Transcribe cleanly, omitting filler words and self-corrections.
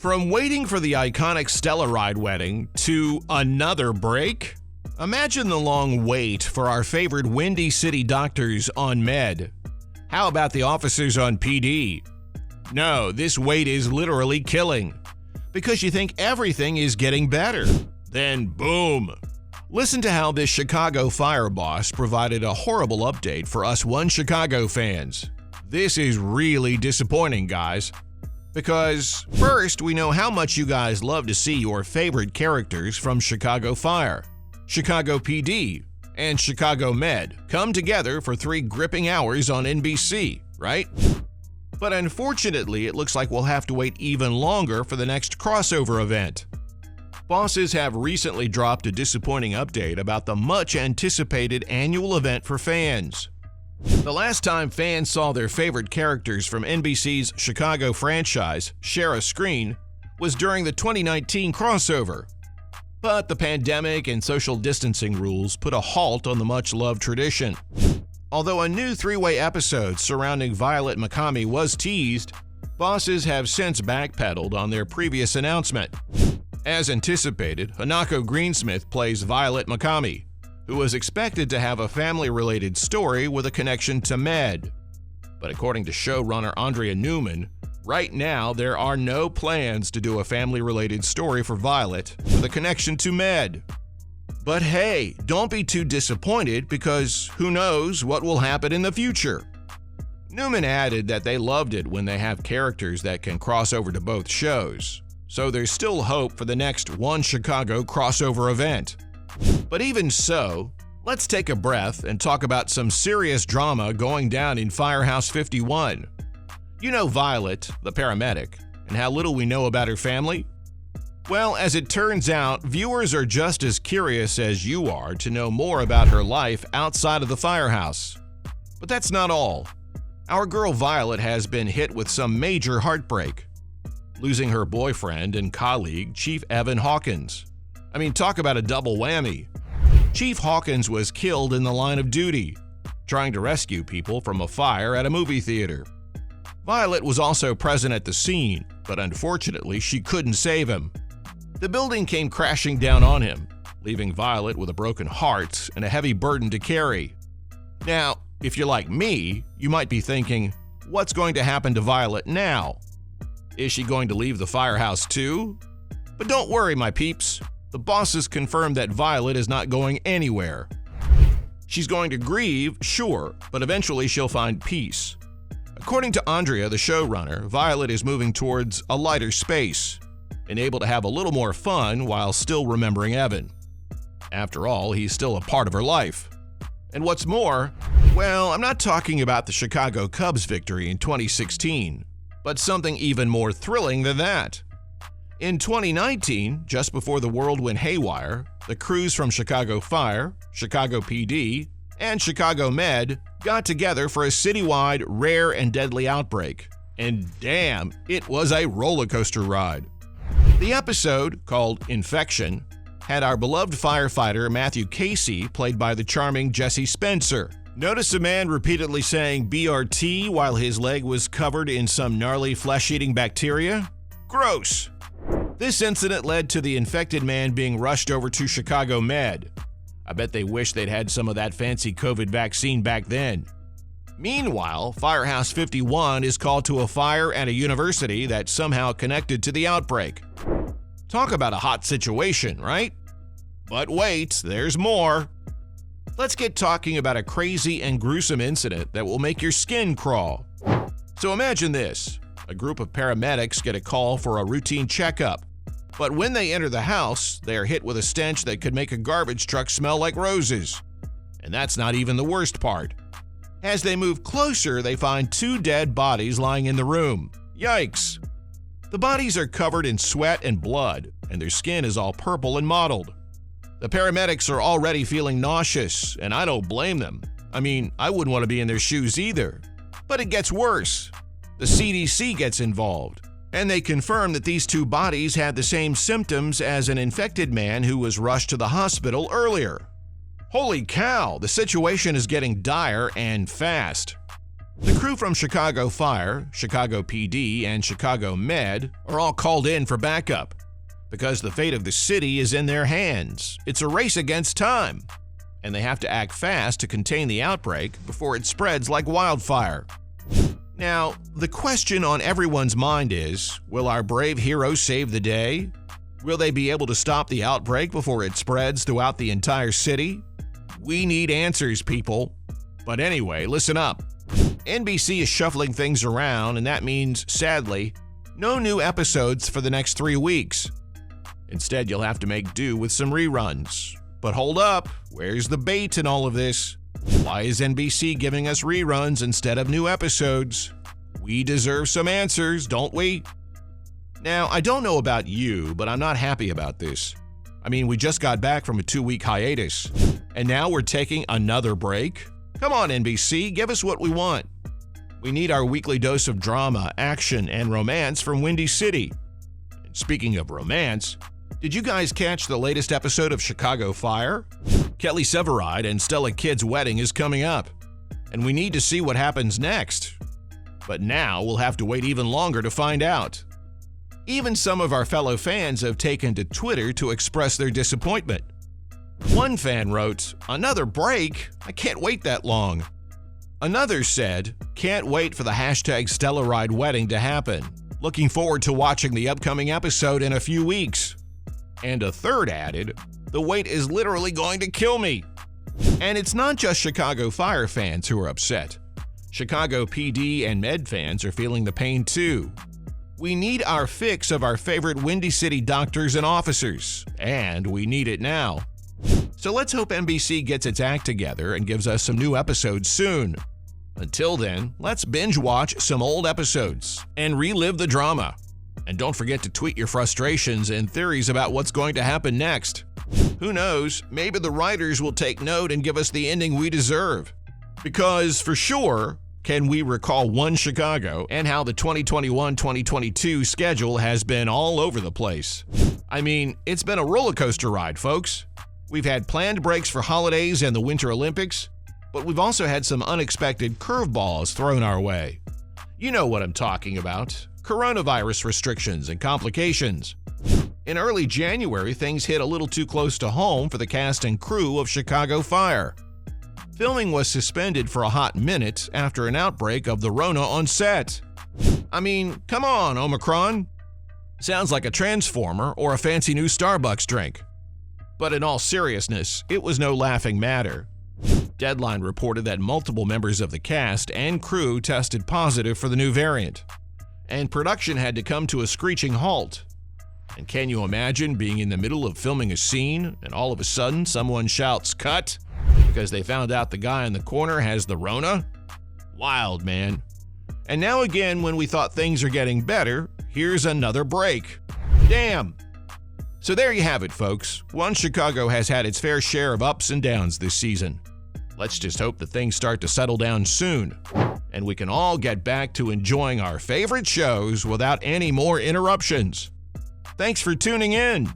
From waiting for the iconic Stellaride wedding to another break? Imagine the long wait for our favorite Windy City doctors on Med. How about the officers on PD? No, this wait is literally killing. Because you think everything is getting better. Then boom! Listen to how this Chicago fire boss provided a horrible update for us One Chicago fans. This is really disappointing, guys. Because first, we know how much you guys love to see your favorite characters from Chicago Fire, Chicago PD, and Chicago Med come together for 3 gripping hours on NBC, right? But unfortunately, it looks like we'll have to wait even longer for the next crossover event. Bosses have recently dropped a disappointing update about the much-anticipated annual event for fans. The last time fans saw their favorite characters from NBC's Chicago franchise share a screen was during the 2019 crossover. But the pandemic and social distancing rules put a halt on the much-loved tradition. Although a new 3-way episode surrounding Violet McCamey was teased, bosses have since backpedaled on their previous announcement. As anticipated, Hanako Greensmith plays Violet McCamey, who was expected to have a family-related story with a connection to Med. But according to showrunner Andrea Newman, right now there are no plans to do a family-related story for Violet with a connection to Med. But hey, don't be too disappointed because who knows what will happen in the future. Newman added that they loved it when they have characters that can cross over to both shows, so there's still hope for the next One Chicago crossover event. But even so, let's take a breath and talk about some serious drama going down in Firehouse 51. You know Violet, the paramedic, and how little we know about her family? Well, as it turns out, viewers are just as curious as you are to know more about her life outside of the firehouse. But that's not all. Our girl Violet has been hit with some major heartbreak, losing her boyfriend and colleague, Chief Evan Hawkins. I mean, talk about a double whammy. Chief Hawkins was killed in the line of duty, trying to rescue people from a fire at a movie theater. Violet was also present at the scene, but unfortunately she couldn't save him. The building came crashing down on him, leaving Violet with a broken heart and a heavy burden to carry. Now, if you're like me, you might be thinking, what's going to happen to Violet now? Is she going to leave the firehouse too? But don't worry, my peeps. The bosses confirmed that Violet is not going anywhere. She's going to grieve, sure, but eventually she'll find peace. According to Andrea, the showrunner, Violet is moving towards a lighter space and able to have a little more fun while still remembering Evan. After all, he's still a part of her life. And what's more, well, I'm not talking about the Chicago Cubs victory in 2016, but something even more thrilling than that. In 2019, just before the world went haywire, the crews from Chicago Fire, Chicago PD, and Chicago Med got together for a citywide rare and deadly outbreak. And damn, it was a roller coaster ride. The episode, called Infection, had our beloved firefighter Matthew Casey, played by the charming Jesse Spencer. Notice a man repeatedly saying BRT while his leg was covered in some gnarly flesh-eating bacteria? Gross! This incident led to the infected man being rushed over to Chicago Med. I bet they wish they'd had some of that fancy COVID vaccine back then. Meanwhile, Firehouse 51 is called to a fire at a university that's somehow connected to the outbreak. Talk about a hot situation, right? But wait, there's more. Let's get talking about a crazy and gruesome incident that will make your skin crawl. So imagine this. A group of paramedics get a call for a routine checkup. But when they enter the house, they are hit with a stench that could make a garbage truck smell like roses. And that's not even the worst part. As they move closer, they find 2 dead bodies lying in the room. Yikes! The bodies are covered in sweat and blood, and their skin is all purple and mottled. The paramedics are already feeling nauseous, and I don't blame them. I mean, I wouldn't want to be in their shoes either. But it gets worse. The CDC gets involved, and they confirm that these 2 bodies had the same symptoms as an infected man who was rushed to the hospital earlier. Holy cow, the situation is getting dire and fast. The crew from Chicago Fire, Chicago PD, and Chicago Med are all called in for backup because the fate of the city is in their hands. It's a race against time, and they have to act fast to contain the outbreak before it spreads like wildfire. Now, the question on everyone's mind is, will our brave heroes save the day? Will they be able to stop the outbreak before it spreads throughout the entire city? We need answers, people. But anyway, listen up. NBC is shuffling things around, and that means, sadly, no new episodes for the next 3 weeks. Instead, you'll have to make do with some reruns. But hold up, where's the bait in all of this? Why is NBC giving us reruns instead of new episodes? We deserve some answers, don't we? Now, I don't know about you, but I'm not happy about this. I mean, we just got back from a 2-week hiatus, and now we're taking another break? Come on, NBC, give us what we want. We need our weekly dose of drama, action, and romance from Windy City. And speaking of romance, did you guys catch the latest episode of Chicago Fire? Kelly Severide and Stella Kidd's wedding is coming up, and we need to see what happens next. But now we'll have to wait even longer to find out. Even some of our fellow fans have taken to Twitter to express their disappointment. One fan wrote, "Another break? I can't wait that long." Another said, "Can't wait for the hashtag Stellaride wedding to happen. Looking forward to watching the upcoming episode in a few weeks." And a third added, "The wait is literally going to kill me." And it's not just Chicago Fire fans who are upset. Chicago PD and Med fans are feeling the pain too. We need our fix of our favorite Windy City doctors and officers, and we need it now. So let's hope NBC gets its act together and gives us some new episodes soon. Until then, let's binge watch some old episodes and relive the drama. And don't forget to tweet your frustrations and theories about what's going to happen next. Who knows, maybe the writers will take note and give us the ending we deserve. Because, for sure, can we recall one Chicago and how the 2021-2022 schedule has been all over the place? I mean, it's been a roller coaster ride, folks. We've had planned breaks for holidays and the Winter Olympics, but we've also had some unexpected curveballs thrown our way. You know what I'm talking about. Coronavirus restrictions and complications. In early January, things hit a little too close to home for the cast and crew of Chicago Fire. Filming was suspended for a hot minute after an outbreak of the Rona on set. I mean, come on, Omicron. Sounds like a transformer or a fancy new Starbucks drink. But in all seriousness, it was no laughing matter. Deadline reported that multiple members of the cast and crew tested positive for the new variant, and production had to come to a screeching halt. And can you imagine being in the middle of filming a scene and all of a sudden someone shouts, "Cut!" because they found out the guy in the corner has the Rona? Wild, man. And now again, when we thought things are getting better, here's another break. Damn. So there you have it, folks. One Chicago has had its fair share of ups and downs this season. Let's just hope that things start to settle down soon, and we can all get back to enjoying our favorite shows without any more interruptions. Thanks for tuning in.